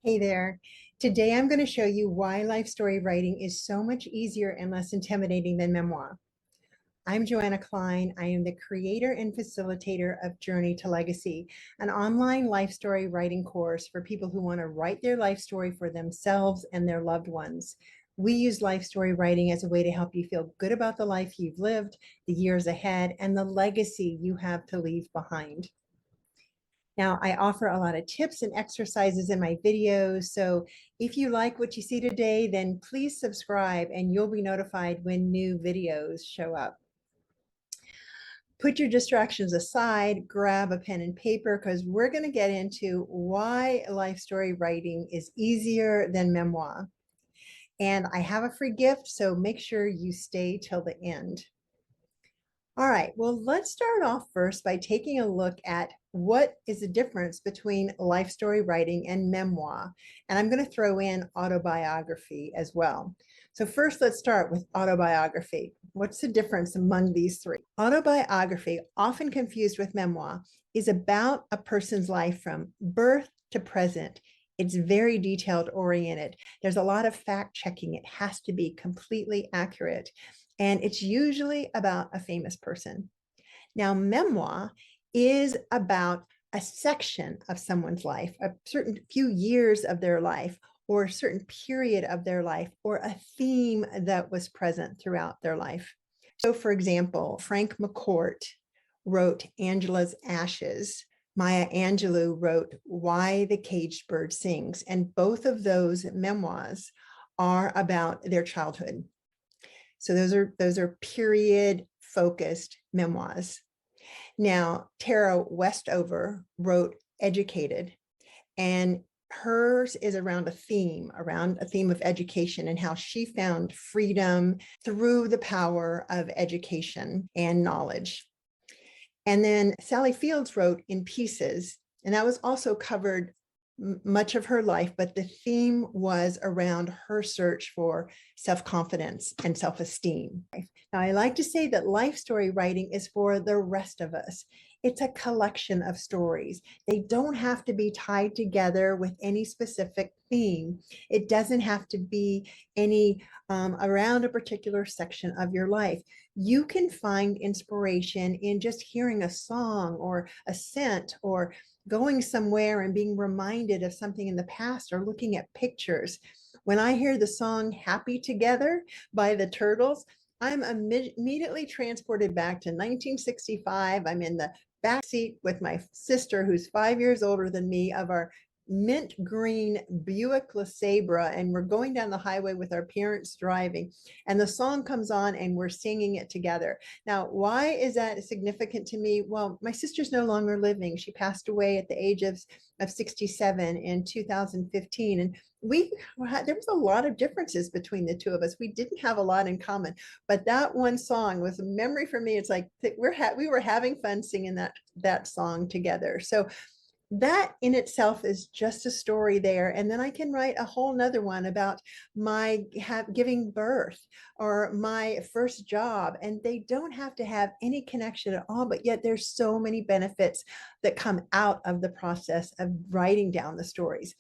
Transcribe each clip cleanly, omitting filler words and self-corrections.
Hey there. Today I'm going to show you why life story writing is so much easier and less intimidating than memoir. I'm Joanna Klein. I am the creator and facilitator of Journey to Legacy, an online life story writing course for people who want to write their life story for themselves and their loved ones. We use life story writing as a way to help you feel good about the life you've lived, the years ahead, and the legacy you have to leave behind. Now, I offer a lot of tips and exercises in my videos. So if you like what you see today, then please subscribe and you'll be notified when new videos show up. Put your distractions aside, grab a pen and paper because we're going to get into why life story writing is easier than memoir. And I have a free gift, so make sure you stay till the end. All right, well, let's start off first by taking a look at what is the difference between life story writing and memoir. And I'm going to throw in autobiography as well. So first, let's start with autobiography. What's the difference among these three? Autobiography, often confused with memoir, is about a person's life from birth to present. It's very detailed oriented. There's a lot of fact checking. It has to be completely accurate. And it's usually about a famous person. Now, memoir is about a section of someone's life, a certain few years of their life, or a certain period of their life, or a theme that was present throughout their life. So, for example, Frank McCourt wrote Angela's Ashes. Maya Angelou wrote Why the Caged Bird Sings. And both of those memoirs are about their childhood. So those are period focused memoirs. Now, Tara Westover wrote Educated, and hers is around a theme of education and how she found freedom through the power of education and knowledge. And then Sally Fields wrote In Pieces, and that was also covered much of her life, but the theme was around her search for self-confidence and self-esteem. Now, I like to say that life story writing is for the rest of us. It's a collection of stories. They don't have to be tied together with any specific theme. It doesn't have to be any around a particular section of your life. You can find inspiration in just hearing a song or a scent or going somewhere and being reminded of something in the past or looking at pictures. When I hear the song Happy Together by the Turtles, I'm immediately transported back to 1965. I'm in the back seat with my sister, who's 5 years older than me, of our mint green Buick LeSabre, and we're going down the highway with our parents driving, and the song comes on and we're singing it together. Now, why is that significant to me? Well, my sister's no longer living. She passed away at the age of 67 in 2015, and there was a lot of differences between the two of us. We didn't have a lot in common, but that one song was a memory for me. It's like we were having fun singing that song together. So that in itself is just a story there. And then I can write a whole nother one about my giving birth or my first job. And they don't have to have any connection at all, but yet there's so many benefits that come out of the process of writing down the stories.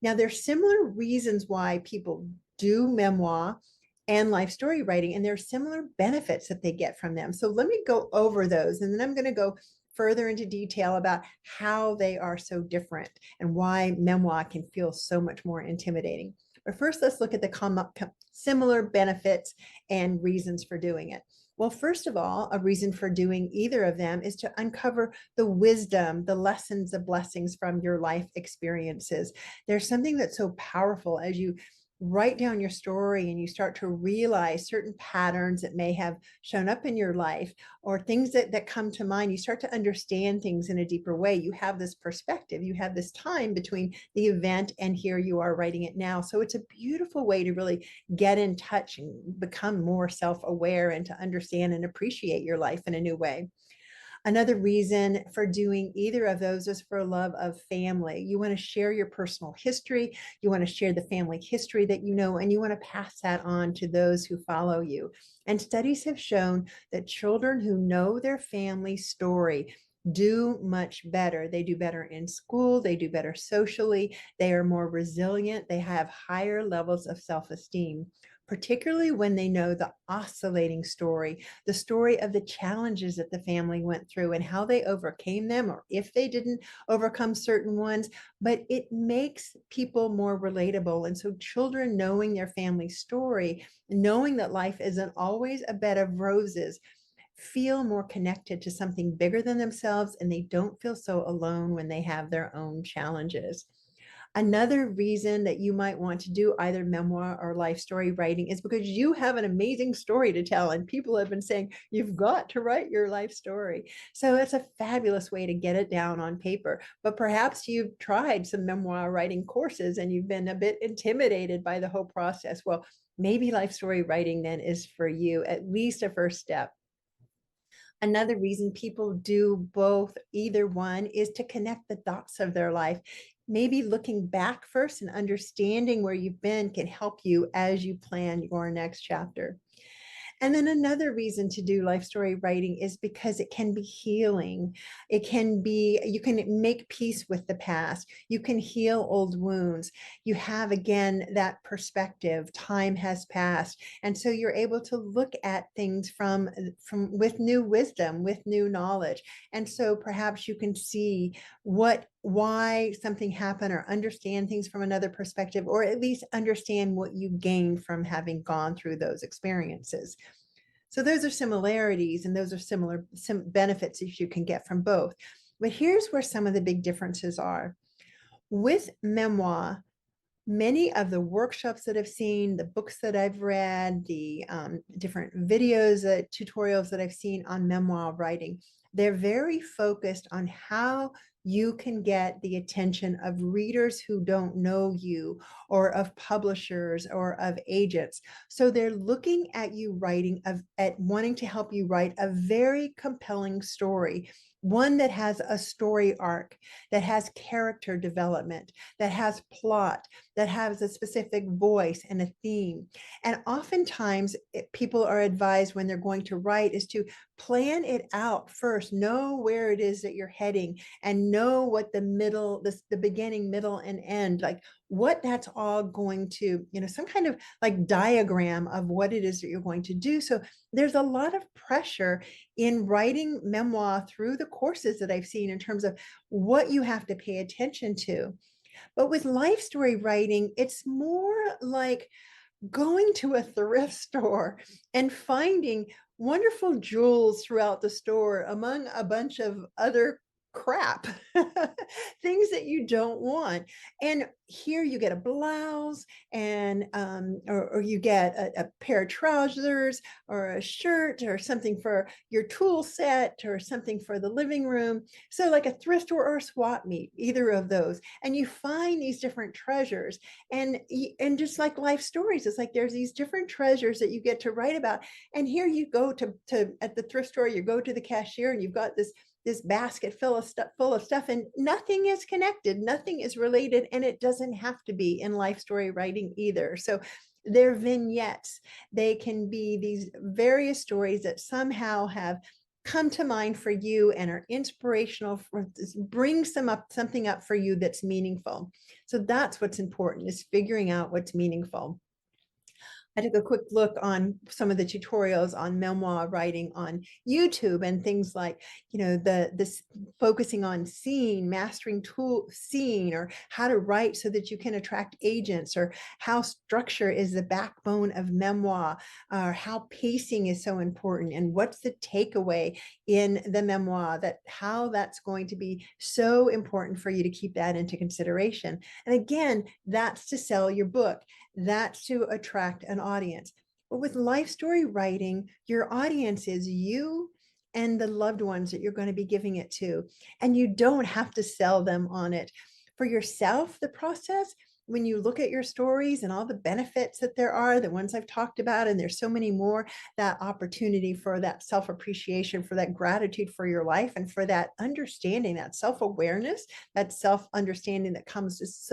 Now, there's similar reasons why people do memoir and life story writing, and there are similar benefits that they get from them. So let me go over those, and then I'm going to go further into detail about how they are so different and why memoir can feel so much more intimidating. But first, let's look at the similar benefits and reasons for doing it. Well, first of all, a reason for doing either of them is to uncover the wisdom, the lessons, the blessings from your life experiences. There's something that's so powerful as you write down your story and you start to realize certain patterns that may have shown up in your life or things that come to mind. You start to understand things in a deeper way. You have this perspective, you have this time between the event and here you are writing it now. So it's a beautiful way to really get in touch and become more self-aware and to understand and appreciate your life in a new way. Another reason for doing either of those is for love of family. You want to share your personal history. You want to share the family history that you know, and you want to pass that on to those who follow you. And studies have shown that children who know their family story do much better. They do better in school, they do better socially, they are more resilient, they have higher levels of self-esteem, particularly when they know the oscillating story, the story of the challenges that the family went through and how they overcame them, or if they didn't overcome certain ones. But it makes people more relatable. And so children knowing their family story, knowing that life isn't always a bed of roses, feel more connected to something bigger than themselves, and they don't feel so alone when they have their own challenges. Another reason that you might want to do either memoir or life story writing is because you have an amazing story to tell, and people have been saying you've got to write your life story. So it's a fabulous way to get it down on paper. But perhaps you've tried some memoir writing courses and you've been a bit intimidated by the whole process. Well, maybe life story writing then is for you, at least a first step. Another reason people do both, either one, is to connect the dots of their life. Maybe looking back first and understanding where you've been can help you as you plan your next chapter. And then another reason to do life story writing is because it can be healing. It can be, you can make peace with the past. You can heal old wounds. You have, again, that perspective. Time has passed. And so you're able to look at things from with new wisdom, with new knowledge. And so perhaps you can see why something happened, or understand things from another perspective, or at least understand what you gained from having gone through those experiences. So those are similarities, and those are similar benefits that you can get from both. But here's where some of the big differences are. With memoir, many of the workshops that I've seen, the books that I've read, the different videos, tutorials that I've seen on memoir writing, they're very focused on how you can get the attention of readers who don't know you, or of publishers, or of agents. So they're looking at you writing, at wanting to help you write a very compelling story, one that has a story arc, that has character development, that has plot, that has a specific voice and a theme. And oftentimes people are advised when they're going to write is to plan it out first, know where it is that you're heading, and know what the beginning, middle, and end, like what that's all going to, some kind of like diagram of what it is that you're going to do. So there's a lot of pressure in writing memoir through the courses that I've seen in terms of what you have to pay attention to. But with life story writing, it's more like going to a thrift store and finding wonderful jewels throughout the store among a bunch of other crap, things that you don't want. And here you get a blouse, and or you get a pair of trousers, or a shirt, or something for your tool set, or something for the living room. So like a thrift store or a swap meet, either of those. And you find these different treasures, and just like life stories, it's like there's these different treasures that you get to write about. And here you go to at the thrift store, you go to the cashier, and you've got this basket full of stuff, and nothing is connected, nothing is related, and it doesn't have to be in life story writing either. So they're vignettes. They can be these various stories that somehow have come to mind for you and are inspirational, for bring something up for you that's meaningful. So that's what's important, is figuring out what's meaningful. I took a quick look on some of the tutorials on memoir writing on YouTube, and things like, this focusing on scene, mastering scene, or how to write so that you can attract agents, or how structure is the backbone of memoir, or how pacing is so important, and what's the takeaway in the memoir, that how that's going to be so important for you to keep that into consideration. And again, that's to sell your book. That's to attract an audience. But with life story writing, your audience is you and the loved ones that you're going to be giving it to. And you don't have to sell them on it. For yourself, the process, when you look at your stories and all the benefits that there are, the ones I've talked about, and there's so many more, that opportunity for that self-appreciation, for that gratitude for your life, and for that understanding, that self-awareness, that self-understanding that comes just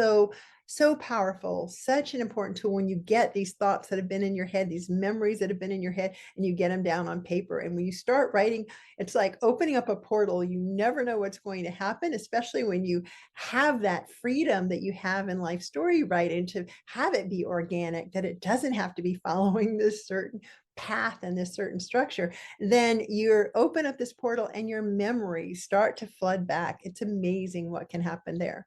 So powerful, such an important tool when you get these thoughts that have been in your head, these memories that have been in your head, and you get them down on paper. And when you start writing, it's like opening up a portal. You never know what's going to happen, especially when you have that freedom that you have in life story writing to have it be organic, that it doesn't have to be following this certain path and this certain structure. Then you're open up this portal and your memories start to flood back. It's amazing what can happen there.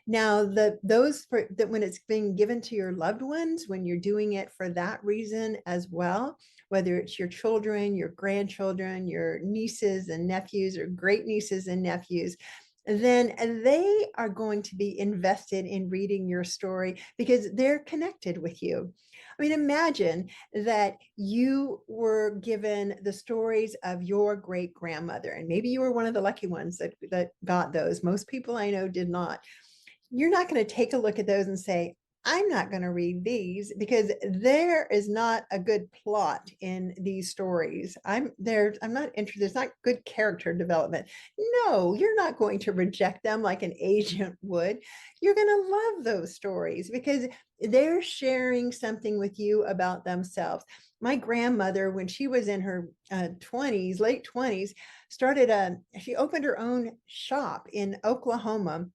Now, those for that when it's being given to your loved ones, when you're doing it for that reason as well, whether it's your children, your grandchildren, your nieces and nephews, or great nieces and nephews, then they are going to be invested in reading your story because they're connected with you. I mean, imagine that you were given the stories of your great grandmother, and maybe you were one of the lucky ones that got those. Most people I know did not. You're not going to take a look at those and say, I'm not going to read these because there is not a good plot in these stories. I'm not interested. There's not good character development. No, you're not going to reject them like an agent would. You're going to love those stories because they're sharing something with you about themselves. My grandmother, when she was in her 20s, late 20s, she opened her own shop in Oklahoma.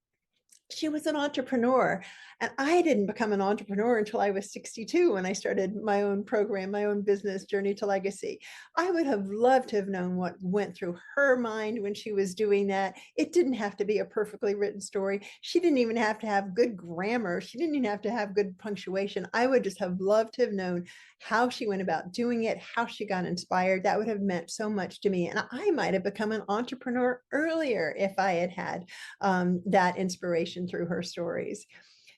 She was an entrepreneur. And I didn't become an entrepreneur until I was 62 when I started my own program, my own business, Journey to Legacy. I would have loved to have known what went through her mind when she was doing that. It didn't have to be a perfectly written story. She didn't even have to have good grammar. She didn't even have to have good punctuation. I would just have loved to have known how she went about doing it, how she got inspired. That would have meant so much to me. And I might have become an entrepreneur earlier if I had had that inspiration through her stories.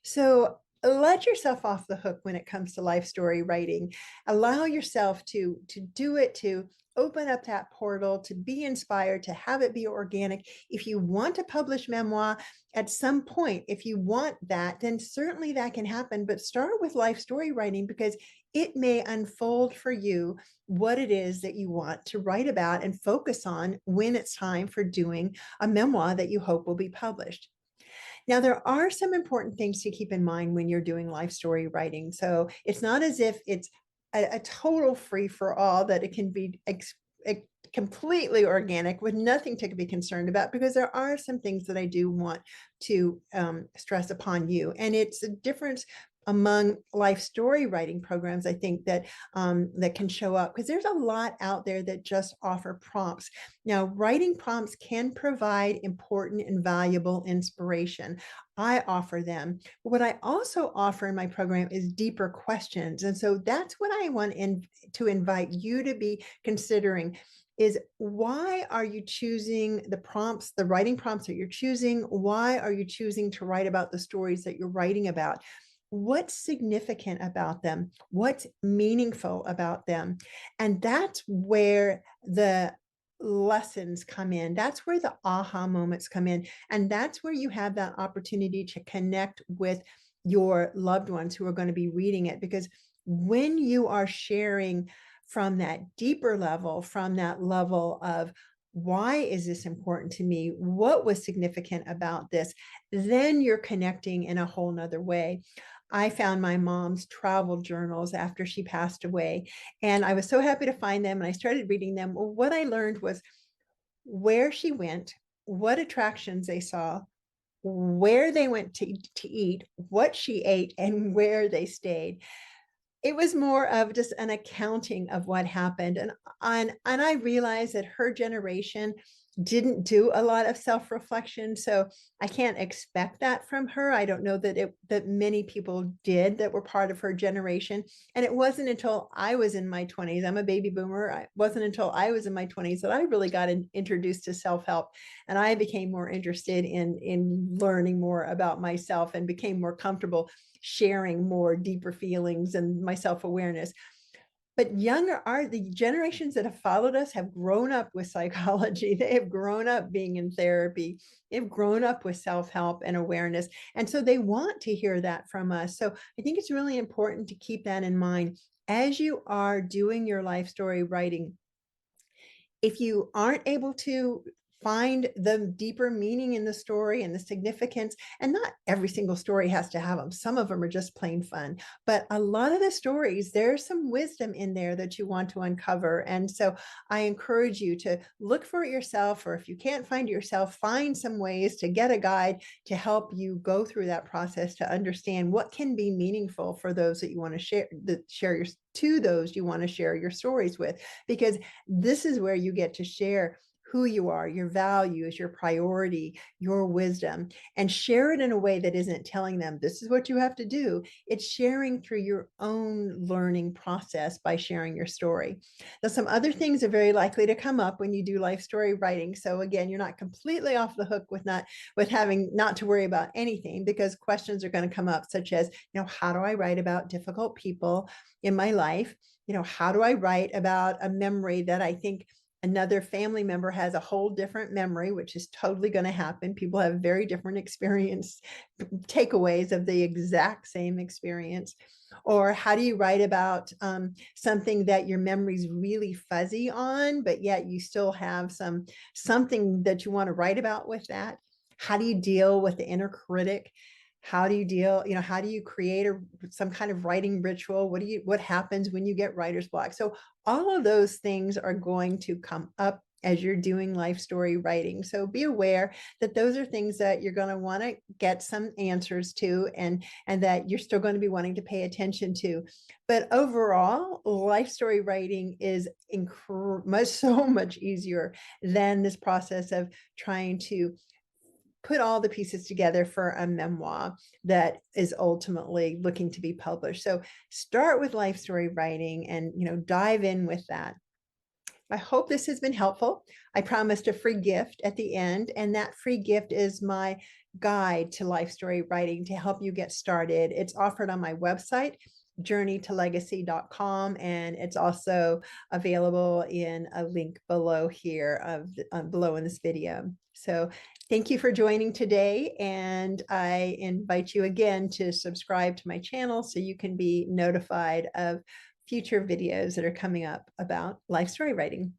So let yourself off the hook when it comes to life story writing. Allow yourself to do it, to open up that portal, to be inspired, to have it be organic. If you want to publish memoir at some point, if you want that, then certainly that can happen. But start with life story writing because it may unfold for you what it is that you want to write about and focus on when it's time for doing a memoir that you hope will be published. Now, there are some important things to keep in mind when you're doing life story writing. So it's not as if it's a total free for all, that it can be completely organic with nothing to be concerned about, because there are some things that I do want to stress upon you. And it's a difference among life story writing programs, I think, that can show up because there's a lot out there that just offer prompts. Now, writing prompts can provide important and valuable inspiration. I offer them. What I also offer in my program is deeper questions. And so that's what I want to invite you to be considering is, why are you choosing the prompts, the writing prompts that you're choosing? Why are you choosing to write about the stories that you're writing about? What's significant about them? What's meaningful about them? And that's where the lessons come in. That's where the aha moments come in. And that's where you have that opportunity to connect with your loved ones who are going to be reading it. Because when you are sharing from that deeper level, from that level of, why is this important to me? What was significant about this? Then you're connecting in a whole nother way. I found my mom's travel journals after she passed away, and I was so happy to find them. And I started reading them. Well, what I learned was where she went, what attractions they saw, where they went to eat, what she ate, and where they stayed. It was more of just an accounting of what happened. And I realized that her generation didn't do a lot of self-reflection. So I can't expect that from her. I don't know that many people did that were part of her generation. And it wasn't until I was in my 20s, I'm a baby boomer. It wasn't until I was in my 20s that I really got introduced to self-help. And I became more interested in learning more about myself and became more comfortable sharing more deeper feelings and my self-awareness. But the generations that have followed us have grown up with psychology. They have grown up being in therapy. They've grown up with self-help and awareness. And so they want to hear that from us. So I think it's really important to keep that in mind as you are doing your life story writing. If you aren't able to find the deeper meaning in the story and the significance. And not every single story has to have them. Some of them are just plain fun. But a lot of the stories, there's some wisdom in there that you want to uncover. And so I encourage you to look for it yourself, or if you can't find it yourself, find some ways to get a guide to help you go through that process to understand what can be meaningful for those that you want to share, to those you want to share your stories with, because this is where you get to share who you are, your values, your priority, your wisdom, and share it in a way that isn't telling them this is what you have to do. It's sharing through your own learning process by sharing your story. Now, some other things are very likely to come up when you do life story writing. So again, you're not completely off the hook with having not to worry about anything, because questions are going to come up, such as, how do I write about difficult people in my life? How do I write about a memory that I think another family member has a whole different memory, which is totally going to happen. People have very different experience takeaways of the exact same experience. Or how do you write about something that your memory's really fuzzy on, but yet you still have something that you want to write about with that? How do you deal with the inner critic? How do you deal, how do you create some kind of writing ritual? What happens when you get writer's block? So all of those things are going to come up as you're doing life story writing. So be aware that those are things that you're going to want to get some answers to, and that you're still going to be wanting to pay attention to. But overall, life story writing is so much easier than this process of trying to put all the pieces together for a memoir that is ultimately looking to be published. So start with life story writing and, dive in with that. I hope this has been helpful. I promised a free gift at the end, and that free gift is my guide to life story writing to help you get started. It's offered on my website, journeytolegacy.com, and it's also available in a link below here, below in this video. So thank you for joining today, and I invite you again to subscribe to my channel so you can be notified of future videos that are coming up about life story writing.